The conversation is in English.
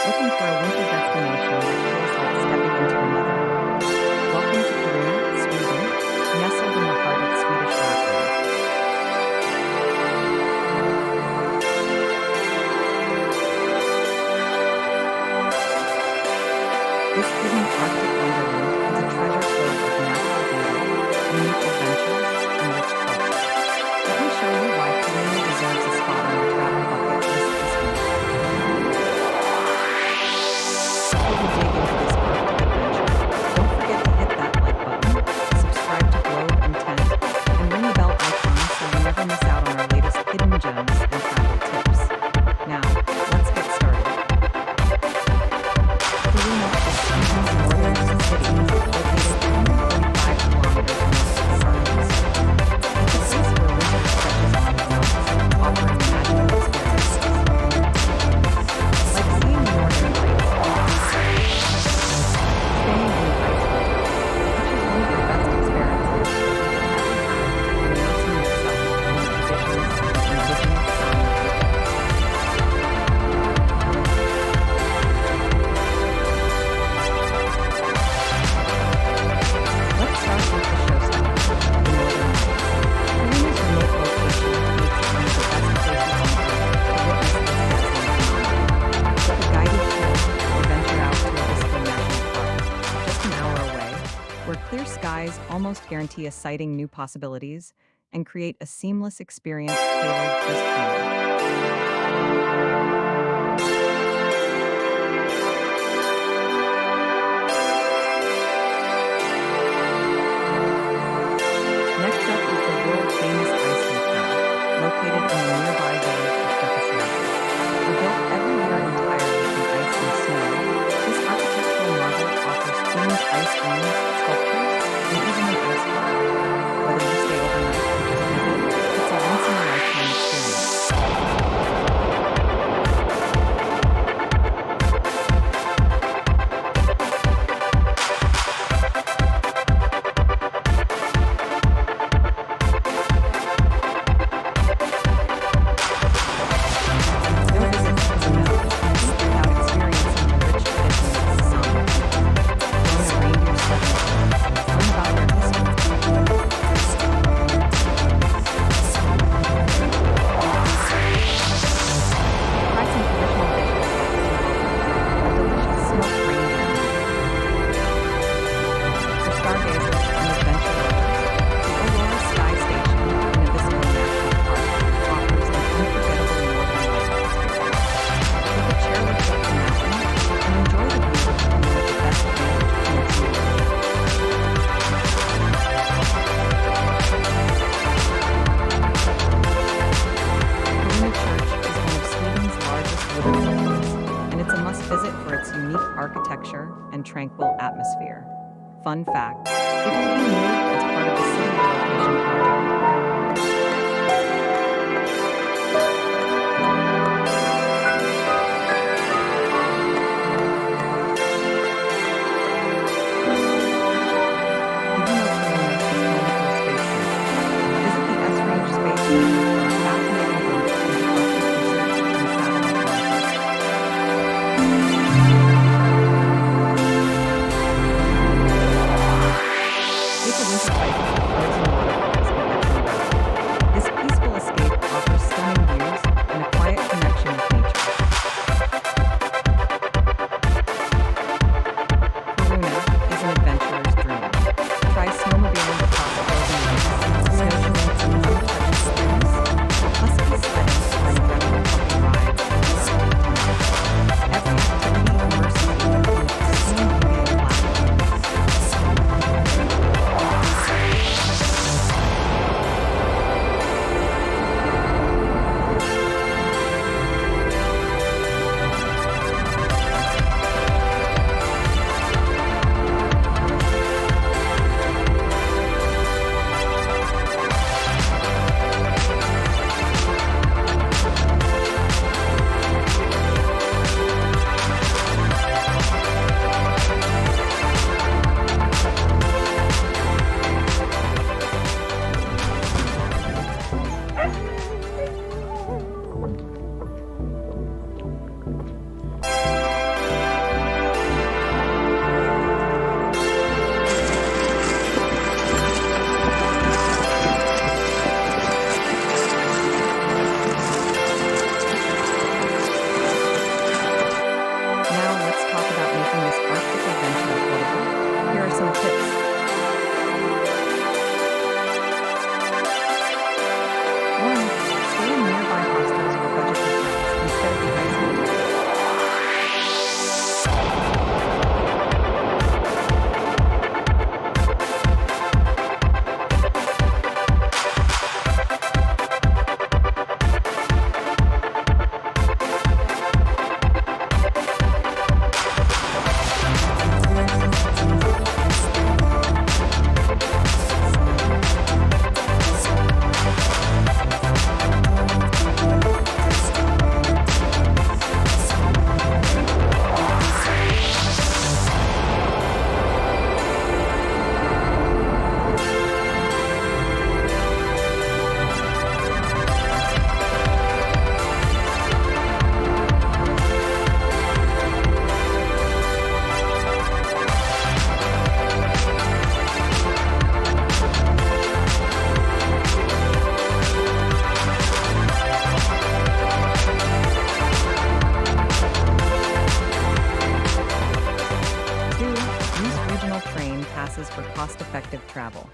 Looking for a winter destination that feels like stepping into another world? Welcome to Kiruna, Sweden, nestled in the heart of Swedish Lapland. This hidden Arctic wonderland is a treasure trove of natural beauty, unique adventures, and rich culture. Let me show you why Kiruna deserves a spot on your travel bucket list this winter. Before we dig into this Arctic adventure, don't forget to hit that like button, subscribe to Globe and Tent, and ring the bell icon so you never miss out on our latest hidden gems and travel tips. Now, let's get started. Kiruna is Sweden's northern city, located 145 kilometers north of Stockholm. It's a place where winter stretches on its mountains, offering magical experiences. Like seeing the northern lights, staying in the Icehotel, which is one of the best experiences you'll ever have, and immersing yourself in the traditions of the Indigenous Sámi people. Let's start with the showstopper, the Northern Lights. Kiruna's remote location makes it one of the best places on Earth to witness this dazzling phenomenon. Book a guided tour or venture out to Abisko National Park, just an hour away, where clear skies almost guarantee a sighting new possibilities and create a seamless experience tailored just for you. Next up is the world-famous Icehotel, located in the nearby village of Echern Valley. Built every year entirely from ice and snow, this architectural marvel offers themed ice rooms, sculptures, and even an ice bar. Whether you stay overnight or just visit, it's a once-in-a-lifetime experience. No visit is enough to complete without experiencing the rich traditions of the Sámi people. Join a reindeer sledding tour, learn about their history. Try some traditional dishes like a delicious smoked reindeer meat. For stargazers and adventure lovers, the Aurora Sky Station in Abisko National Park offers an unforgettable northern lights experience. Take a chairlift up the mountain and enjoy the view from one of the best vantage points in the world. Kiruna Church is one of Sweden's largest wooden buildings, and it's a must-visit for its unique architecture and tranquil atmosphere. Fun fact, it became new as part of the city relocation project. Did you know Kiruna is home to a space center? Visit the S-Range Space Center for a fascinating glimpse into Arctic research and satellite launches. Take a winter hike to the frozen waterfalls in Echern Valley. for cost-effective travel.